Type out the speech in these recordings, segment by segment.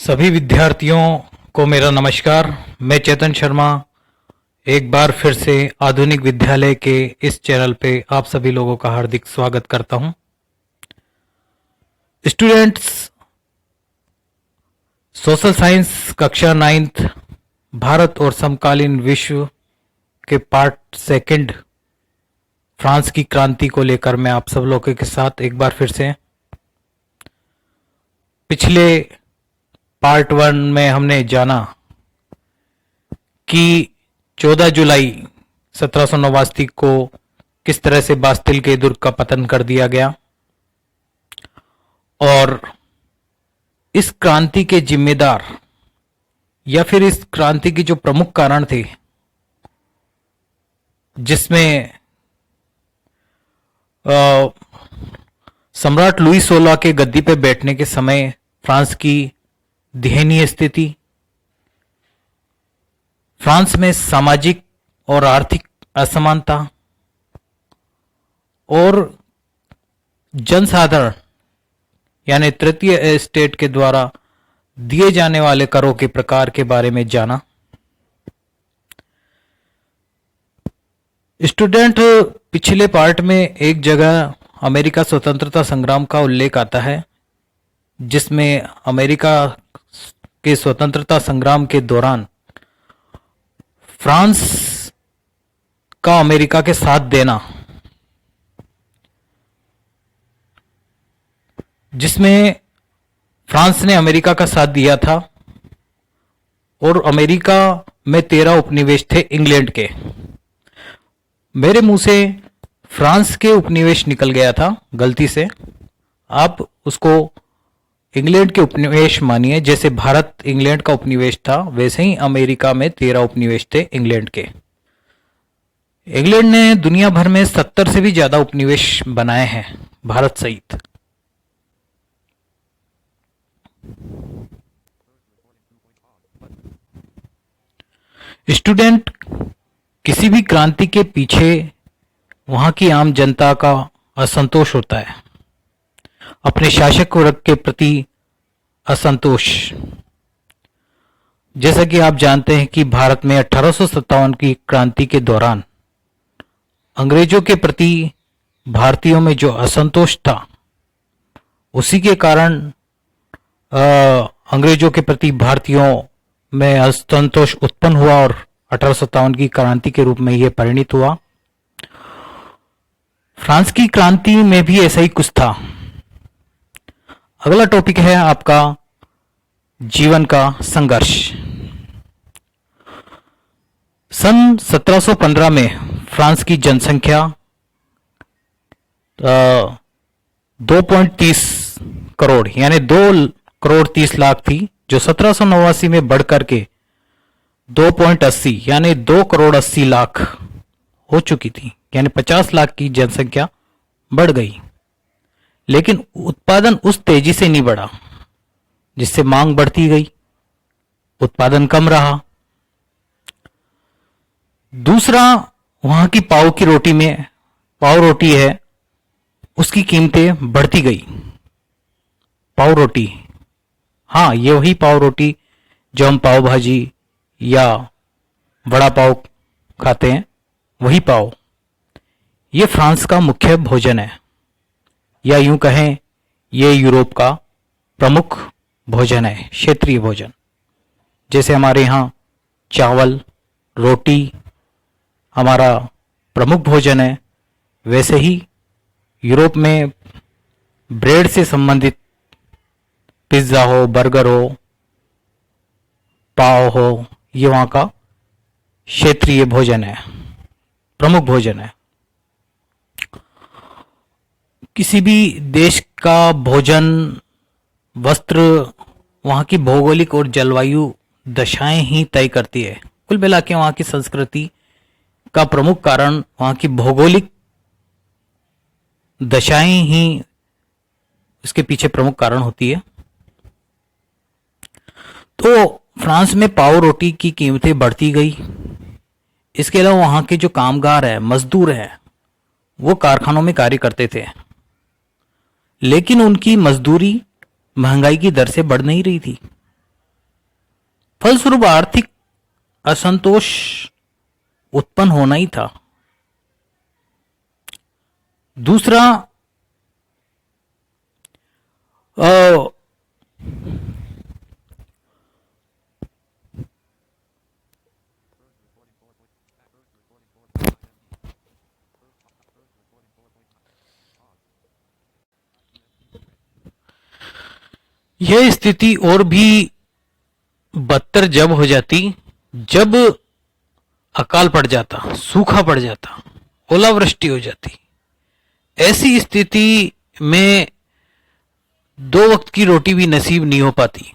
सभी विद्यार्थियों को मेरा नमस्कार। मैं चेतन शर्मा एक बार फिर से आधुनिक विद्यालय के इस चैनल पे आप सभी लोगों का हार्दिक स्वागत करता हूं। स्टूडेंट्स, सोशल साइंस कक्षा 9th भारत और समकालीन विश्व के पार्ट सेकंड फ्रांस की क्रांति को लेकर मैं आप सब लोगों के साथ एक बार फिर से पिछले पार्ट 1 में हमने जाना कि 14 जुलाई 1789 को किस तरह से बास्तिल के दुर्ग का पतन कर दिया गया और इस क्रांति के जिम्मेदार या फिर इस क्रांति के जो प्रमुख कारण थे, जिसमें सम्राट लुई 16 के गद्दी पे बैठने के समय फ्रांस की दयनीय स्थिति, फ्रांस में सामाजिक और आर्थिक असमानता और जनसाधारण यानी तृतीय स्टेट के द्वारा दिए जाने वाले करों के प्रकार के बारे में जाना। स्टूडेंट, पिछले पार्ट में एक जगह अमेरिका स्वतंत्रता संग्राम का उल्लेख आता है, जिसमें अमेरिका के स्वतंत्रता संग्राम के दौरान फ्रांस का अमेरिका के साथ देना, जिसमें फ्रांस ने अमेरिका का साथ दिया था और अमेरिका में 13 उपनिवेश थे इंग्लैंड के। मेरे मुंह से फ्रांस के उपनिवेश निकल गया था गलती से, आप उसको इंग्लैंड के उपनिवेश मानिए। जैसे भारत इंग्लैंड का उपनिवेश था, वैसे ही अमेरिका में 13 उपनिवेश थे इंग्लैंड के। इंग्लैंड ने दुनिया भर में 70 से भी ज्यादा उपनिवेश बनाए हैं भारत सहित। स्टूडेंट, किसी भी क्रांति के पीछे वहां की आम जनता का असंतोष होता है, अपने शासक वर्ग के प्रति असंतोष। जैसा कि आप जानते हैं कि भारत में 1857 की क्रांति के दौरान अंग्रेजों के प्रति भारतीयों में जो असंतोष था, उसी के कारण अंग्रेजों के प्रति भारतीयों में असंतोष उत्पन्न हुआ और 1857 की क्रांति के रूप में यह परिणित हुआ। फ्रांस की क्रांति में भी ऐसा ही कुछ था। अगला टॉपिक है आपका जीवन का संघर्ष। सन 1715 में फ्रांस की जनसंख्या 2.30 करोड़ यानी 2 करोड़ 30 लाख थी, जो 1789 में बढ़कर के 2.80 यानी 2 करोड़ 80 लाख हो चुकी थी, यानी 50 लाख की जनसंख्या बढ़ गई। लेकिन उत्पादन उस तेजी से नहीं बढ़ा जिससे मांग बढ़ती गई, उत्पादन कम रहा। दूसरा, वहां की पाव की रोटी में, पाव रोटी है, उसकी कीमतें बढ़ती गई। पाव रोटी, हाँ, ये वही पाव रोटी जो हम पाव भाजी या वड़ा पाव खाते हैं, वही पाव। ये फ्रांस का मुख्य भोजन है, या यूं कहें ये यूरोप का प्रमुख भोजन है, क्षेत्रीय भोजन। जैसे हमारे यहाँ चावल रोटी हमारा प्रमुख भोजन है, वैसे ही यूरोप में ब्रेड से संबंधित पिज्जा हो, बर्गर हो, पाव हो, ये वहाँ का क्षेत्रीय भोजन है, प्रमुख भोजन है। किसी भी देश का भोजन, वस्त्र वहाँ की भौगोलिक और जलवायु दशाएं ही तय करती है। कुल मिला के वहाँ की संस्कृति का प्रमुख कारण वहाँ की भौगोलिक दशाएं ही इसके पीछे प्रमुख कारण होती है। तो फ्रांस में पाव रोटी की कीमतें बढ़ती गई। इसके अलावा वहाँ के जो कामगार है, मजदूर है, वो कारखानों में कार्य करते थे, लेकिन उनकी मजदूरी महंगाई की दर से बढ़ नहीं रही थी। फलस्वरूप आर्थिक असंतोष उत्पन्न होना ही था। दूसरा, यह स्थिति और भी बदतर जब हो जाती जब अकाल पड़ जाता, सूखा पड़ जाता, ओलावृष्टि हो जाती। ऐसी स्थिति में दो वक्त की रोटी भी नसीब नहीं हो पाती,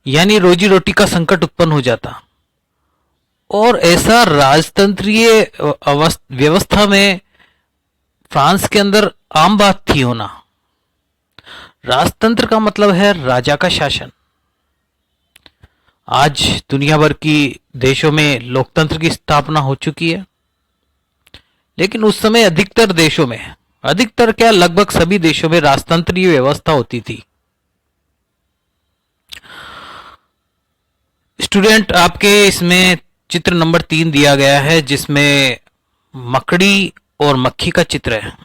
यानी रोजी रोटी का संकट उत्पन्न हो जाता। और ऐसा राजतंत्रीय व्यवस्था में फ्रांस के अंदर आम बात थी होना। राजतंत्र का मतलब है राजा का शासन। आज दुनिया भर की देशों में लोकतंत्र की स्थापना हो चुकी है, लेकिन उस समय अधिकतर देशों में, अधिकतर क्या लगभग सभी देशों में राजतंत्रीय व्यवस्था होती थी। स्टूडेंट, आपके इसमें चित्र नंबर 3 दिया गया है, जिसमें मकड़ी और मक्खी का चित्र है।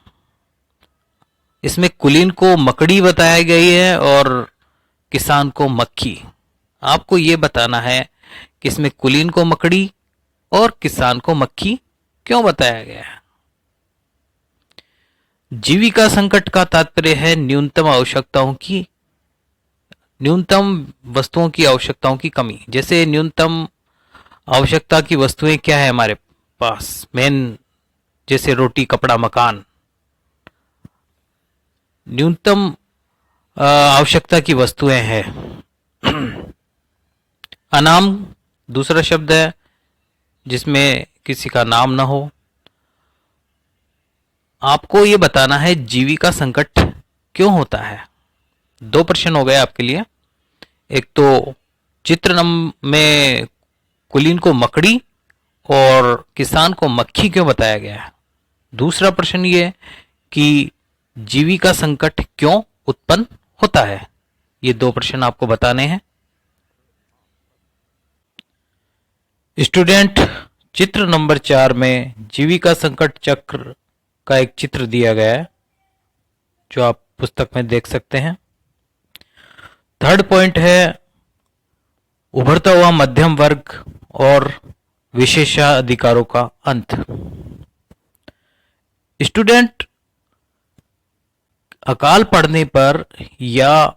इसमें कुलीन को मकड़ी बताया गई है और किसान को मक्खी। आपको यह बताना है कि इसमें कुलीन को मकड़ी और किसान को मक्खी क्यों बताया गया है। जीविका संकट का तात्पर्य है न्यूनतम वस्तुओं की आवश्यकताओं की कमी। जैसे न्यूनतम आवश्यकता की वस्तुएं क्या है हमारे पास, मेन, जैसे रोटी, कपड़ा, मकान। न्यूनतम आवश्यकता की वस्तुएं हैं। अनाम दूसरा शब्द है जिसमें किसी का नाम ना हो। आपको यह बताना है जीविका संकट क्यों होता है। 2 प्रश्न हो गए आपके लिए। एक तो चित्र में कुलीन को मकड़ी और किसान को मक्खी क्यों बताया गया है। दूसरा प्रश्न ये कि जीविका संकट क्यों उत्पन्न होता है। ये 2 प्रश्न आपको बताने हैं। स्टूडेंट, चित्र नंबर 4 में जीविका संकट चक्र का एक चित्र दिया गया है, जो आप पुस्तक में देख सकते हैं। 3rd पॉइंट है उभरता हुआ मध्यम वर्ग और विशेषाधिकारों का अंत। स्टूडेंट, अकाल पड़ने पर या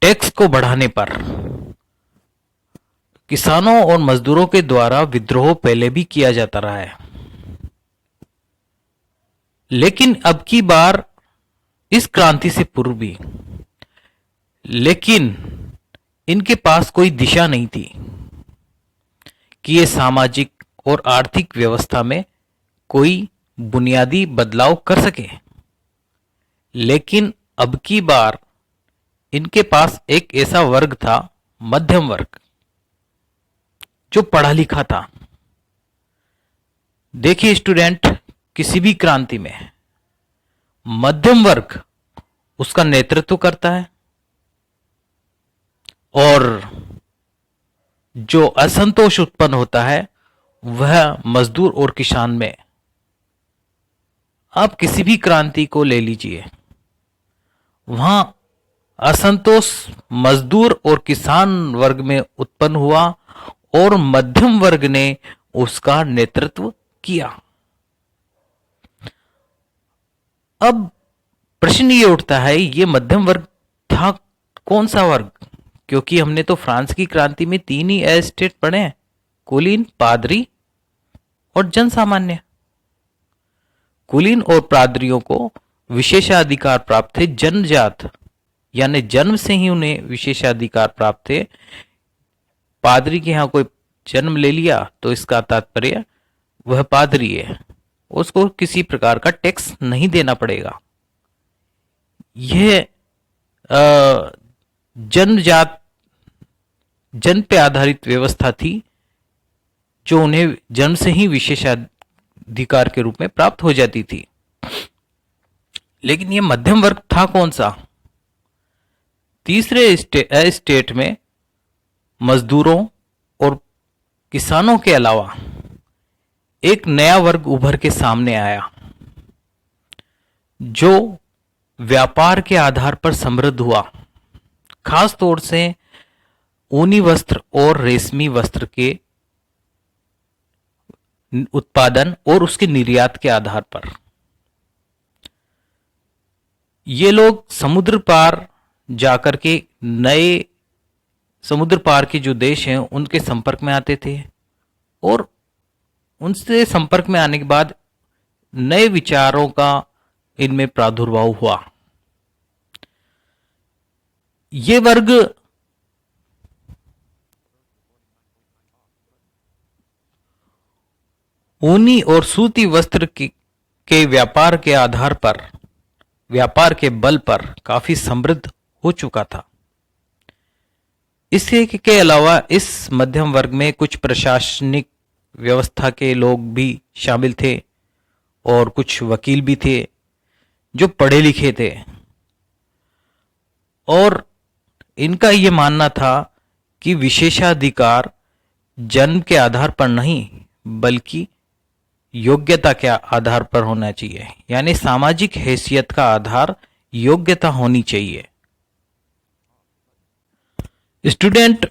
टैक्स को बढ़ाने पर किसानों और मजदूरों के द्वारा विद्रोह पहले भी किया जाता रहा है, लेकिन अब की बार इस क्रांति से पूर्व भी, लेकिन इनके पास कोई दिशा नहीं थी कि ये सामाजिक और आर्थिक व्यवस्था में कोई बुनियादी बदलाव कर सके। लेकिन अब की बार इनके पास एक ऐसा वर्ग था, मध्यम वर्ग, जो पढ़ा लिखा था। देखिए स्टूडेंट, किसी भी क्रांति में मध्यम वर्ग उसका नेतृत्व करता है और जो असंतोष उत्पन्न होता है वह मजदूर और किसान में। आप किसी भी क्रांति को ले लीजिए, वहां असंतोष मजदूर और किसान वर्ग में उत्पन्न हुआ और मध्यम वर्ग ने उसका नेतृत्व किया। अब प्रश्न ये उठता है, ये मध्यम वर्ग था कौन सा वर्ग? क्योंकि हमने तो फ्रांस की क्रांति में 3 ही एस्टेट पढ़े हैं, कुलीन, पादरी और जनसामान्य। कुलीन और पादरियों को विशेषाधिकार प्राप्त थे, जन्मजात, यानी जन्म से ही उन्हें विशेषाधिकार प्राप्त थे। पादरी के यहां कोई जन्म ले लिया तो इसका तात्पर्य वह पादरी है, उसको किसी प्रकार का टैक्स नहीं देना पड़ेगा। यह जन्म पे आधारित व्यवस्था थी जो उन्हें जन्म से ही विशेषाधिकार के रूप में प्राप्त हो जाती थी। लेकिन यह मध्यम वर्ग था कौन सा? तीसरे स्टेट में मजदूरों और किसानों के अलावा एक नया वर्ग उभर के सामने आया जो व्यापार के आधार पर समृद्ध हुआ, खास तौर से ऊनी वस्त्र और रेशमी वस्त्र के उत्पादन और उसके निर्यात के आधार पर। ये लोग समुद्र पार जाकर के नए समुद्र पार के जो देश हैं उनके संपर्क में आते थे और उनसे संपर्क में आने के बाद नए विचारों का इनमें प्रादुर्भाव हुआ। ये वर्ग ऊनी और सूती वस्त्र के व्यापार के आधार पर, व्यापार के बल पर काफी समृद्ध हो चुका था। इसके के अलावा इस मध्यम वर्ग में कुछ प्रशासनिक व्यवस्था के लोग भी शामिल थे और कुछ वकील भी थे जो पढ़े लिखे थे और इनका ये मानना था कि विशेषाधिकार जन्म के आधार पर नहीं बल्कि योग्यता के आधार पर होना चाहिए, यानी सामाजिक हैसियत का आधार योग्यता होनी चाहिए। स्टूडेंट,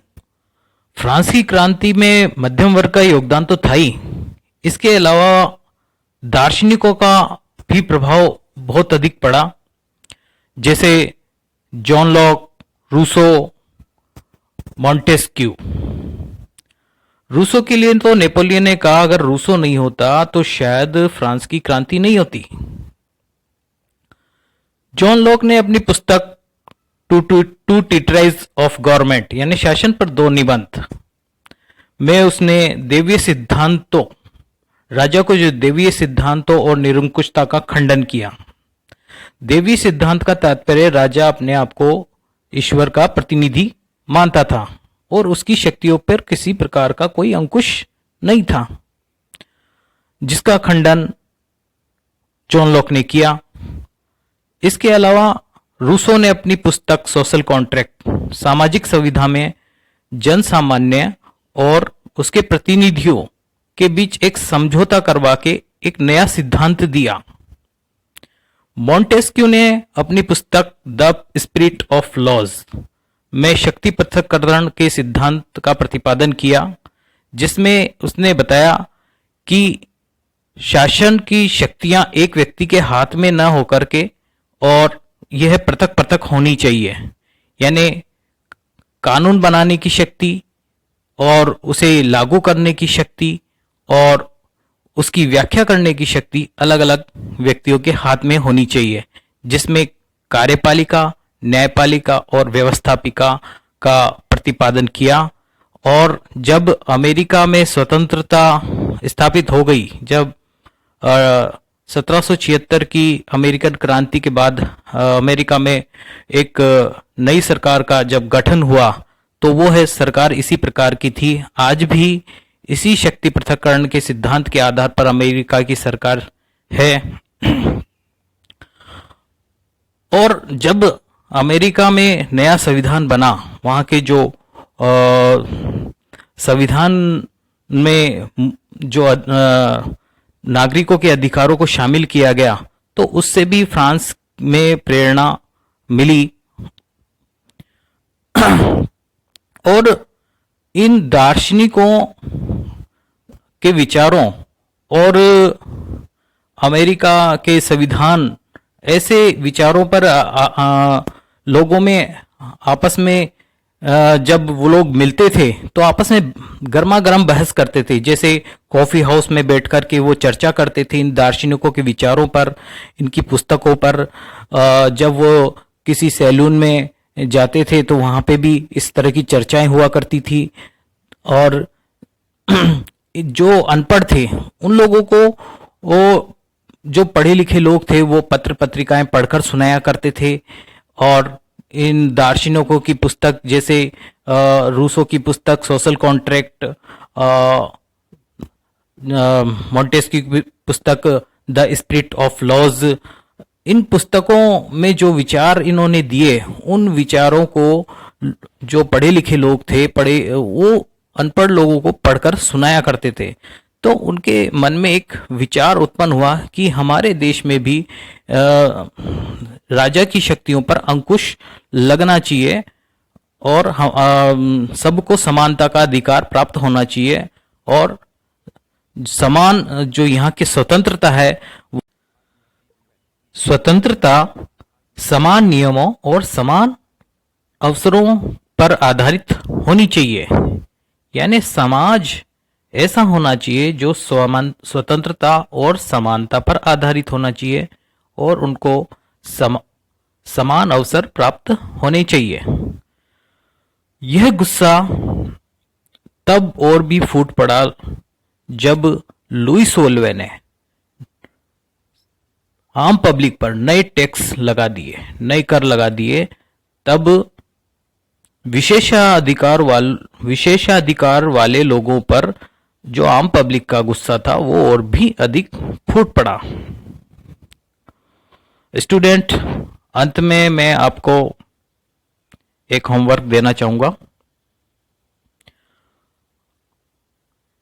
फ्रांसीसी क्रांति में मध्यम वर्ग का योगदान तो था ही, इसके अलावा दार्शनिकों का भी प्रभाव बहुत अधिक पड़ा, जैसे John Locke, Rousseau, Montesquieu. Rousseau के लिए तो नेपोलियन ने कहा अगर रूसो नहीं होता तो शायद फ्रांस की क्रांति नहीं होती। जॉन लॉक ने अपनी पुस्तक टू टीट्राइज ऑफ गवर्नमेंट यानी शासन पर 2 निबंध में उसने देवीय सिद्धांतों, राजा को जो देवीय सिद्धांतों और निरंकुशता का खंडन किया। देवीय सिद्धांत का तात्पर्य राजा अपने आप को ईश्वर का प्रतिनिधि मानता था और उसकी शक्तियों पर किसी प्रकार का कोई अंकुश नहीं था, जिसका खंडन जॉन लॉक ने किया। इसके अलावा रूसो ने अपनी पुस्तक सोशल कॉन्ट्रैक्ट, सामाजिक संविधा में जन सामान्य और उसके प्रतिनिधियों के बीच एक समझौता करवा के एक नया सिद्धांत दिया। मॉन्टेस्क्यू ने अपनी पुस्तक द स्पिरिट ऑफ लॉज में शक्ति पृथक्करण के सिद्धांत का प्रतिपादन किया, जिसमें उसने बताया कि शासन की शक्तियां एक व्यक्ति के हाथ में न होकर के और यह पृथक पृथक होनी चाहिए, यानी कानून बनाने की शक्ति और उसे लागू करने की शक्ति और उसकी व्याख्या करने की शक्ति अलग अलग व्यक्तियों के हाथ में होनी चाहिए, जिसमें कार्यपालिका, न्यायपालिका और व्यवस्थापिका का प्रतिपादन किया। और जब अमेरिका में स्वतंत्रता स्थापित हो गई, जब 1776 की अमेरिकन क्रांति के बाद अमेरिका में एक नई सरकार का जब गठन हुआ तो वो है सरकार इसी प्रकार की थी। आज भी इसी शक्ति पृथक्करण के सिद्धांत के आधार पर अमेरिका की सरकार है। और जब अमेरिका में नया संविधान बना, वहाँ के जो संविधान में जो नागरिकों के अधिकारों को शामिल किया गया, तो उससे भी फ्रांस में प्रेरणा मिली। और इन दार्शनिकों के विचारों और अमेरिका के संविधान, ऐसे विचारों पर लोगों में आपस में जब वो लोग मिलते थे तो आपस में गर्मा गर्म बहस करते थे। जैसे कॉफी हाउस में बैठकर के वो चर्चा करते थे इन दार्शनिकों के विचारों पर, इनकी पुस्तकों पर। जब वो किसी सैलून में जाते थे तो वहाँ पे भी इस तरह की चर्चाएं हुआ करती थी। और जो अनपढ़ थे उन लोगों को, वो जो पढ़े लिखे लोग थे वो पत्र पत्रिकाएं पढ़कर सुनाया करते थे। और इन दार्शनिकों की पुस्तक, जैसे रूसो की पुस्तक सोशल कॉन्ट्रैक्ट, मॉन्टेस्क्यू की पुस्तक द स्पिरिट ऑफ लॉज, इन पुस्तकों में जो विचार इन्होंने दिए, उन विचारों को जो पढ़े लिखे लोग थे, वो अनपढ़ लोगों को पढ़कर सुनाया करते थे। तो उनके मन में एक विचार उत्पन्न हुआ कि हमारे देश में भी राजा की शक्तियों पर अंकुश लगना चाहिए और सबको समानता का अधिकार प्राप्त होना चाहिए, और समान जो यहाँ की स्वतंत्रता है, स्वतंत्रता समान नियमों और समान अवसरों पर आधारित होनी चाहिए। यानी समाज ऐसा होना चाहिए जो स्वतंत्रता और समानता पर आधारित होना चाहिए और उनको समान अवसर प्राप्त होने चाहिए। यह गुस्सा तब और भी फूट पड़ा जब लुईस वोल्वे ने आम पब्लिक पर नए टैक्स लगा दिए, नए कर लगा दिए। तब विशेषाधिकार वाले लोगों पर जो आम पब्लिक का गुस्सा था वो और भी अधिक फूट पड़ा। स्टूडेंट, अंत में मैं आपको एक होमवर्क देना चाहूंगा।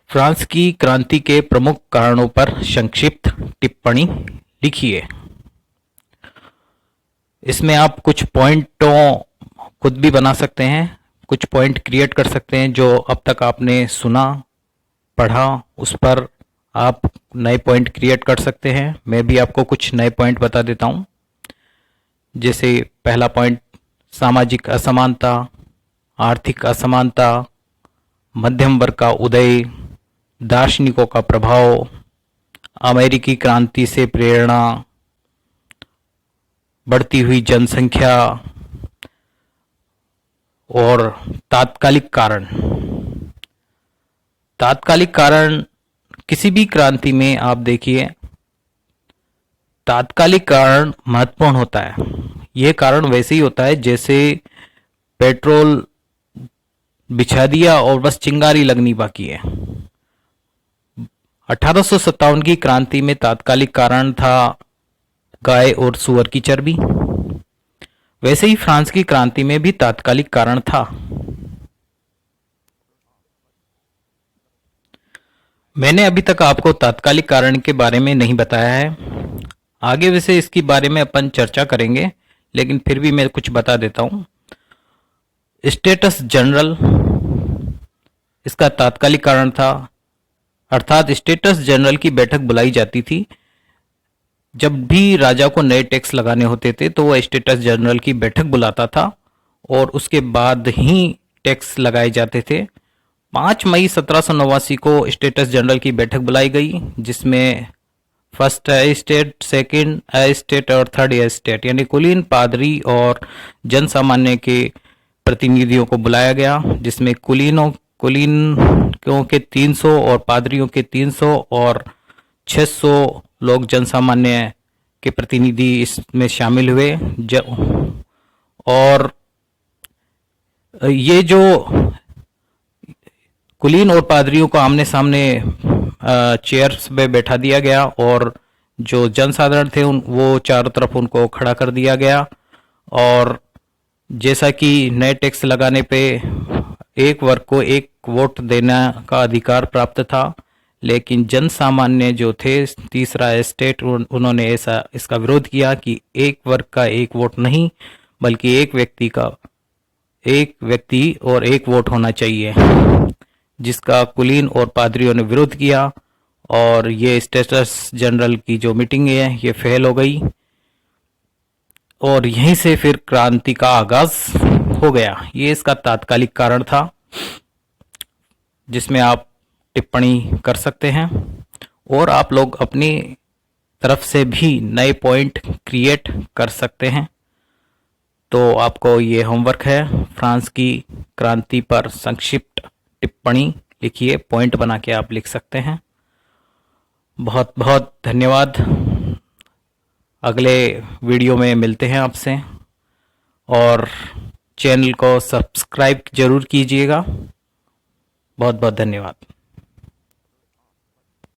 फ्रांस की क्रांति के प्रमुख कारणों पर संक्षिप्त टिप्पणी लिखिए। इसमें आप कुछ पॉइंटों खुद भी बना सकते हैं, कुछ पॉइंट क्रिएट कर सकते हैं जो अब तक आपने सुना पढ़ा, उस पर आप नए पॉइंट क्रिएट कर सकते हैं। मैं भी आपको कुछ नए पॉइंट बता देता हूं। जैसे पहला पॉइंट, सामाजिक असमानता, आर्थिक असमानता, मध्यम वर्ग का उदय, दार्शनिकों का प्रभाव, अमेरिकी क्रांति से प्रेरणा, बढ़ती हुई जनसंख्या और तात्कालिक कारण। तात्कालिक कारण किसी भी क्रांति में आप देखिए, तात्कालिक कारण महत्वपूर्ण होता है। यह कारण वैसे ही होता है जैसे पेट्रोल बिछा दिया और बस चिंगारी लगनी बाकी है। 1857 की क्रांति में तात्कालिक कारण था गाय और सुअर की चर्बी। वैसे ही फ्रांस की क्रांति में भी तात्कालिक कारण था। मैंने अभी तक आपको तात्कालिक कारण के बारे में नहीं बताया है। आगे वैसे इसके बारे में अपन चर्चा करेंगे, लेकिन फिर भी मैं कुछ बता देता हूं। स्टेटस जनरल इसका तात्कालिक कारण था, अर्थात स्टेटस जनरल की बैठक बुलाई जाती थी। जब भी राजा को नए टैक्स लगाने होते थे तो वह स्टेटस जनरल की बैठक बुलाता था और उसके बाद ही टैक्स लगाए जाते थे। 5 मई 1789 को स्टेटस जनरल की बैठक बुलाई गई, जिसमें फर्स्ट एस्टेट, सेकंड एस्टेट और थर्ड एस्टेट यानी कुलीन, पादरी और जनसामान्य के प्रतिनिधियों को बुलाया गया, जिसमें कुलीनों के 300 और पादरियों के 300 और 600 लोग जनसामान्य के प्रतिनिधि इसमें शामिल हुए। और ये जो कुलीन और पादरियों को आमने सामने चेयर्स पे बैठा दिया गया और जो जनसाधारण थे वो चारों तरफ उनको खड़ा कर दिया गया। और जैसा कि नए टैक्स लगाने पे एक वर्ग को एक वोट देने का अधिकार प्राप्त था, लेकिन जन सामान्य जो थे, तीसरा एस्टेट, उन्होंने इसका विरोध किया कि एक वर्ग का एक वोट नहीं, बल्कि एक व्यक्ति और एक वोट होना चाहिए, जिसका कुलीन और पादरियों ने विरोध किया। और ये स्टेटस जनरल की जो मीटिंग है ये फेल हो गई और यहीं से फिर क्रांति का आगाज हो गया। ये इसका तात्कालिक कारण था जिसमें आप टिप्पणी कर सकते हैं और आप लोग अपनी तरफ से भी नए पॉइंट क्रिएट कर सकते हैं। तो आपको ये होमवर्क है, फ्रांस की क्रांति पर संक्षिप्त टिप्पणी लिखिए, पॉइंट बना के आप लिख सकते हैं। बहुत बहुत धन्यवाद। अगले वीडियो में मिलते हैं आपसे और चैनल को सब्सक्राइब जरूर कीजिएगा। बहुत बहुत धन्यवाद।